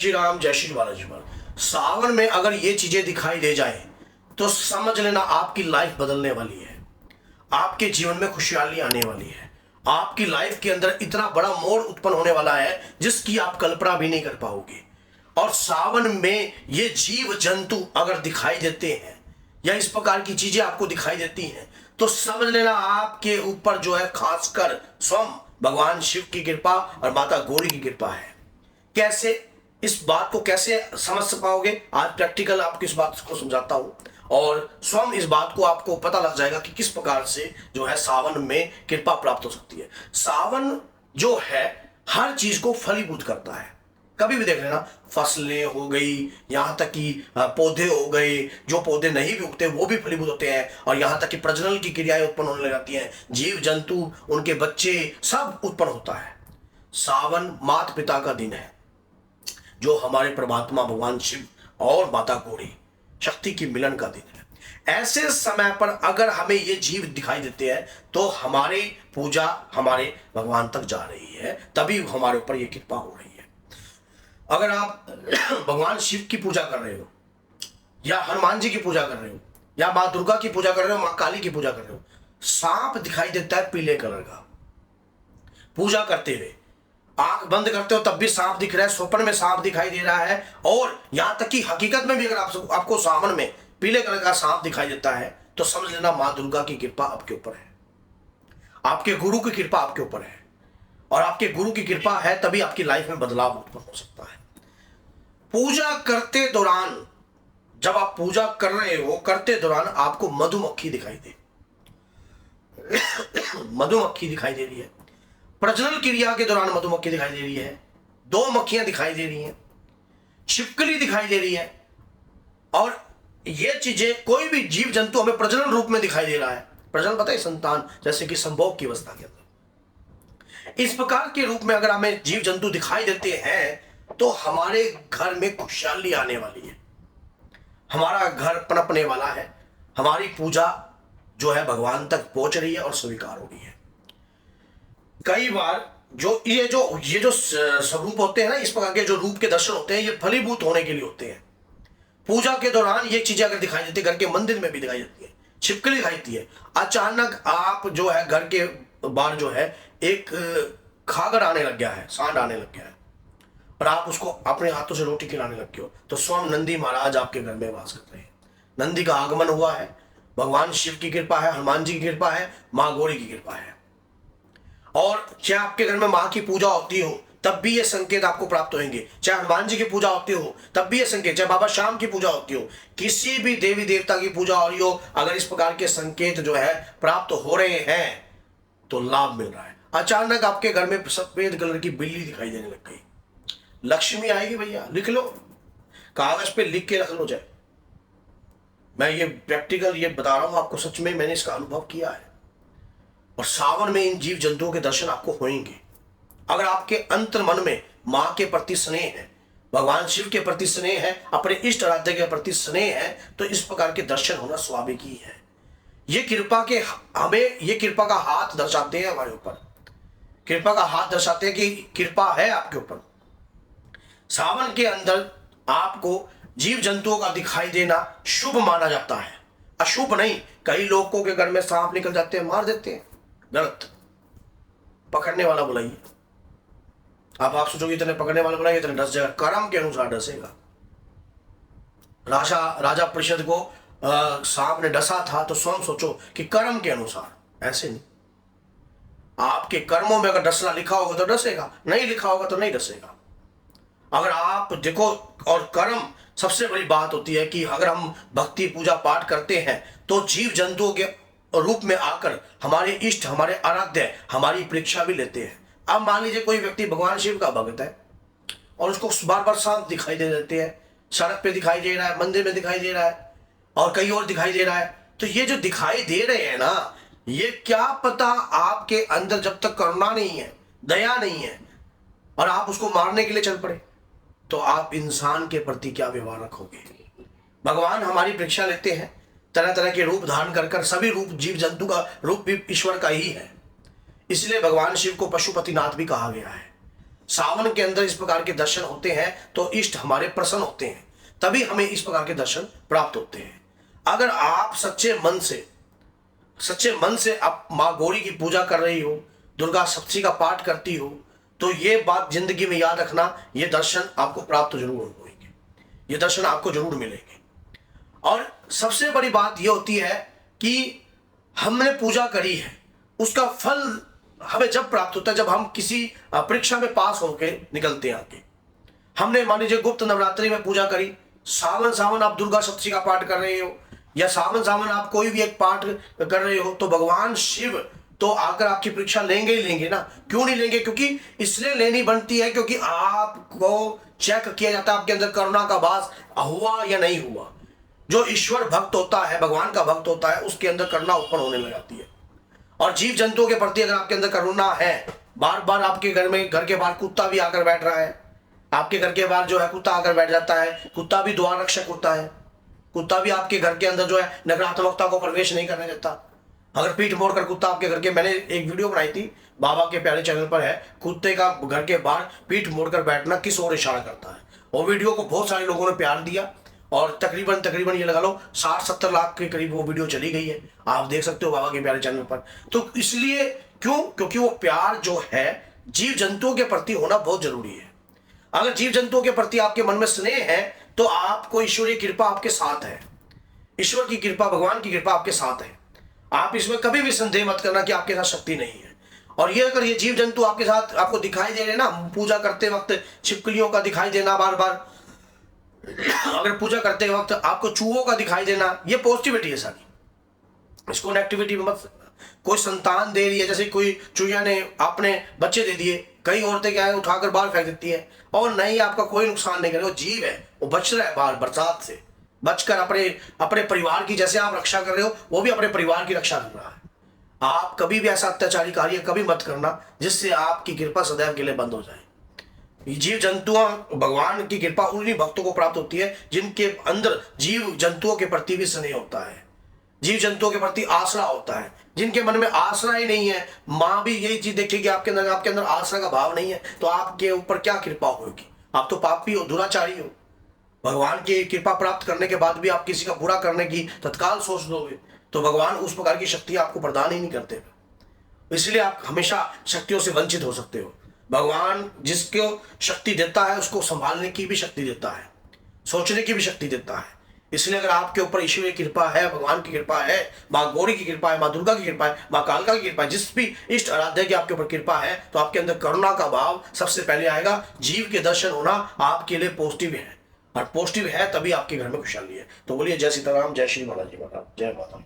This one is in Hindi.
श्री राम, जय श्री बालाजी महाराज। सावन में अगर ये चीजें दिखाई दे जाए तो समझ लेना आपकी लाइफ बदलने वाली है, आपके जीवन में खुशहाली आने वाली है, आपकी लाइफ के अंदर इतना बड़ा मोड़ उत्पन्न होने वाला है जिसकी आप कल्पना भी नहीं कर पाओगे। और सावन में ये जीव जंतु अगर दिखाई देते हैं या इस प्रकार की चीजें आपको दिखाई देती हैं तो समझ लेना आपके ऊपर जो है खासकर स्वयं भगवान शिव की कृपा और माता गौरी की कृपा है। कैसे, इस बात को कैसे समझ पाओगे, आज प्रैक्टिकल आपको इस बात को समझाता हूं और स्वयं इस बात को आपको पता लग जाएगा कि किस प्रकार से जो है सावन में कृपा प्राप्त हो सकती है। सावन जो है हर चीज को फलीभूत करता है। कभी भी देख लेना, फसलें हो गई, यहाँ तक कि पौधे हो गए, जो पौधे नहीं भी उगते वो भी फलीभूत होते हैं, और यहाँ तक कि प्रजनन की क्रियाएं उत्पन्न होने लग जाती हैं, जीव जंतु उनके बच्चे सब उत्पन्न होता है। सावन माता पिता का दिन है, जो हमारे परमात्मा भगवान शिव और माता गौरी शक्ति की मिलन का दिन है। ऐसे समय पर अगर हमें ये जीव दिखाई देते हैं तो हमारी पूजा हमारे भगवान तक जा रही है, तभी हमारे ऊपर ये कृपा हो रही है। अगर आप भगवान शिव की पूजा कर रहे हो या हनुमान जी की पूजा कर रहे हो या माँ दुर्गा की पूजा कर रहे हो, माँ काली की पूजा कर रहे हो, सांप दिखाई देता है पीले कलर का, पूजा करते हुए आंख बंद करते हो तब भी सांप दिख रहा है, स्वप्न में सांप दिखाई दे रहा है, और यहां तक कि हकीकत में भी अगर आपको सावन में पीले कलर का सांप दिखाई देता है तो समझ लेना मां दुर्गा की कृपा आपके ऊपर है, आपके गुरु की कृपा आपके ऊपर है, और आपके गुरु की कृपा है तभी आपकी लाइफ में बदलाव उत्पन्न हो सकता है। पूजा करते दौरान, जब आप पूजा कर रहे हो, करते दौरान आपको मधुमक्खी दिखाई दे मधुमक्खी दिखाई दे रही है, प्रजनन क्रिया के दौरान मधुमक्खी दिखाई दे रही है, 2 मक्खियां दिखाई दे रही हैं, छिपकली दिखाई दे रही है, और ये चीजें कोई भी जीव जंतु हमें प्रजनन रूप में दिखाई दे रहा है। प्रजनन पता है, संतान, जैसे कि संभोग की अवस्था के अंदर, इस प्रकार के रूप में अगर हमें जीव जंतु दिखाई देते हैं तो हमारे घर में खुशहाली आने वाली है, हमारा घर पनपने वाला है, हमारी पूजा जो है भगवान तक पहुंच रही है और स्वीकार हो रही है। कई बार ये जो स्वरूप होते हैं ना, इस प्रकार के जो रूप के दर्शन होते हैं, ये फलीभूत होने के लिए होते हैं। पूजा के दौरान ये चीजें अगर दिखाई देती है, घर के मंदिर में भी दिखाई देती है, छिपकली दिखाई देती है, अचानक आप जो है घर के बाहर जो है एक खागर आने लग गया है, सांड आने लग गया है, और आप उसको अपने हाथों से रोटी खिलाने लग गए हो, तो स्वयं नंदी महाराज आपके घर में वास कर रहे हैं। नंदी का आगमन हुआ है, भगवान शिव की कृपा है, हनुमान जी की कृपा है, माँ गौरी की कृपा है। और चाहे आपके घर में माँ की पूजा होती हो तब भी ये संकेत आपको प्राप्त होंगे, चाहे हनुमान जी की पूजा होती हो तब भी ये संकेत, चाहे बाबा श्याम की पूजा होती हो, किसी भी देवी देवता की पूजा हो रही हो, अगर इस प्रकार के संकेत जो है प्राप्त हो रहे हैं तो लाभ मिल रहा है। अचानक आपके घर में सफेद कलर की बिल्ली दिखाई देने लग गई, लक्ष्मी आएगी भैया, लिख लो, कागज पे लिख के रख लो। जाए, मैं ये प्रैक्टिकल ये बता रहा हूं आपको, सच में मैंने इसका अनुभव किया है। और सावन में इन जीव जंतुओं के दर्शन आपको होंगे। अगर आपके अंतर मन में माँ के प्रति स्नेह है, भगवान शिव के प्रति स्नेह है, अपने इष्ट आराध्य के प्रति स्नेह है, तो इस प्रकार के दर्शन होना स्वाभाविक ही है। ये कृपा के हमें ये कृपा का हाथ दर्शाते हैं, हमारे ऊपर कृपा का हाथ दर्शाते हैं कि कृपा है आपके ऊपर। सावन के अंदर आपको जीव जंतुओं का दिखाई देना शुभ माना जाता है, अशुभ नहीं। कई लोगों के घर में सांप निकल जाते हैं, मार देते हैं, गलत। पकड़ने वाला बुलाइए। अब आप सोचोगे इतने पकड़ने वाला बुलाइए, इतने डस जाएगा, कर्म के अनुसार डसेगा। राजा परिषद को सांप ने डसा था तो स्वयं सोचो कि कर्म के अनुसार, ऐसे नहीं। आपके कर्मों में अगर डसना लिखा होगा तो डसेगा, नहीं लिखा होगा तो नहीं डसेगा। अगर आप देखो, और कर्म सबसे बड़ी बात होती है कि अगर हम भक्ति पूजा पाठ करते हैं तो जीव जंतुओं के रूप में आकर हमारे इष्ट, हमारे आराध्य हमारी परीक्षा भी लेते हैं। अब मान लीजिए कोई व्यक्ति भगवान शिव का भक्त है और उसको बार बार सांप दिखाई दे देते हैं, सड़क पे दिखाई दे रहा है, मंदिर में दिखाई दे रहा है, और कहीं और दिखाई दे रहा है, तो ये जो दिखाई दे रहे हैं ना, ये क्या पता आपके अंदर जब तक करुणा नहीं है, दया नहीं है, और आप उसको मारने के लिए चल पड़े, तो आप इंसान के प्रति क्या व्यवहार रखोगे। भगवान हमारी परीक्षा लेते हैं, तरह तरह के रूप धारण कर सभी रूप, जीव जंतु का रूप भी ईश्वर का ही है, इसलिए भगवान शिव को पशुपतिनाथ भी कहा गया है। सावन के अंदर इस प्रकार के दर्शन होते हैं तो इष्ट हमारे प्रसन्न होते हैं, तभी हमें इस प्रकार के दर्शन प्राप्त होते हैं। अगर आप सच्चे मन से आप माँ गौरी की पूजा कर रही हो, दुर्गा सप्तशती का पाठ करती हो, तो ये बात जिंदगी में याद रखना, ये दर्शन आपको प्राप्त जरूर होंगे, ये दर्शन आपको जरूर मिलेंगे। और सबसे बड़ी बात ये होती है कि हमने पूजा करी है, उसका फल हमें जब प्राप्त होता है जब हम किसी परीक्षा में पास होकर निकलते हैं आगे। हमने मान लीजिए गुप्त नवरात्रि में पूजा करी, सावन आप दुर्गा सप्तशती का पाठ कर रहे हो, या सावन आप कोई भी एक पाठ कर रहे हो, तो भगवान शिव तो आकर आपकी परीक्षा लेंगे ही लेंगे ना। क्यों नहीं लेंगे? क्योंकि इसलिए लेनी बनती है क्योंकि आपको चेक किया जाता है आपके अंदर करुणा का वास हुआ या नहीं हुआ। जो ईश्वर भक्त होता है, भगवान का भक्त होता है, उसके अंदर करुणा उत्पन्न होने लग जाती है। और जीव जंतुओं के प्रति अगर आपके अंदर करुणा है, बार बार आपके घर के बाहर कुत्ता भी आकर बैठ रहा है, आपके घर के बाहर जो है कुत्ता आकर बैठ जाता है, कुत्ता भी द्वार रक्षक होता है, कुत्ता भी आपके घर के अंदर जो है नकारात्मकता को प्रवेश नहीं करने देता। अगर पीठ मोड़कर कुत्ता आपके घर के, मैंने एक वीडियो बनाई थी बाबा के प्यारे चैनल पर है, कुत्ते का घर के बाहर पीठ मोड़कर बैठना किस ओर इशारा करता है। वो वीडियो को बहुत सारे लोगों ने प्यार दिया और तकरीबन ये लगा लो 60-70 लाख के करीब वो वीडियो चली गई है, आप देख सकते हो बाबा के प्यारे चैनल पर। तो इसलिए क्यों? क्योंकि वो प्यार जो है जीव जंतुओं के प्रति होना बहुत जरूरी है। अगर जीव जंतुओं के प्रति आपके मन में स्नेह है तो आपको ईश्वरीय कृपा आपके साथ है, ईश्वर की कृपा, भगवान की कृपा आपके साथ है। आप इसमें कभी भी संदेह मत करना कि आपके साथ शक्ति नहीं है। और ये अगर ये जीव जंतु आपके साथ आपको दिखाई दे रहे ना, पूजा करते वक्त छिपकलियों का दिखाई देना, बार बार अगर पूजा करते वक्त आपको चूहों का दिखाई देना, ये पॉजिटिविटी है सारी, इसको नेगेटिविटी में मत। कोई संतान दे रही है, जैसे कोई चूहिया ने अपने बच्चे दे दिए, कई औरतें क्या है उठाकर बाहर फेंक देती है, और नहीं आपका कोई नुकसान नहीं करे, वो जीव है, वो बच रहा है बाहर बरसात से बचकर अपने परिवार की जैसे आप रक्षा कर रहे हो, वो भी अपने परिवार की रक्षा कर रहा है। आप कभी भी ऐसा अत्याचारी कार्य कभी मत करना जिससे आपकी कृपा सदैव के लिए बंद हो जाए। जीव जंतुओं, भगवान की कृपा उन्हीं भक्तों को प्राप्त होती है जिनके अंदर जीव जंतुओं के प्रति भी स्नेह होता है, जीव जंतुओं के प्रति आसरा होता है। जिनके मन में आसरा ही नहीं है, माँ भी यही चीज देखेगी आपके अंदर आसरा का भाव नहीं है, तो आपके ऊपर क्या कृपा होगी? आप तो पापी हो, दुराचारी हो। भगवान की कृपा प्राप्त करने के बाद भी आप किसी का बुरा करने की तत्काल सोच दोगे तो भगवान उस प्रकार की शक्ति आपको प्रदान ही नहीं करते, इसलिए आप हमेशा शक्तियों से वंचित हो सकते हो। भगवान जिसको शक्ति देता है उसको संभालने की भी शक्ति देता है, सोचने की भी शक्ति देता है। इसलिए अगर आपके ऊपर ईश्वरीय कृपा है, भगवान की कृपा है, माँ गौरी की कृपा है, माँ दुर्गा की कृपा है, माँ कालका की कृपा है, जिस भी इष्ट आराध्य की आपके ऊपर कृपा है, तो आपके अंदर करुणा का भाव सबसे पहले आएगा। जीव के दर्शन होना आपके लिए पॉजिटिव है, और पॉजिटिव है तभी आपके घर में खुशहाली है। तो बोलिए जय सीताराम, जय श्री बालाजी महाराज, जय माता।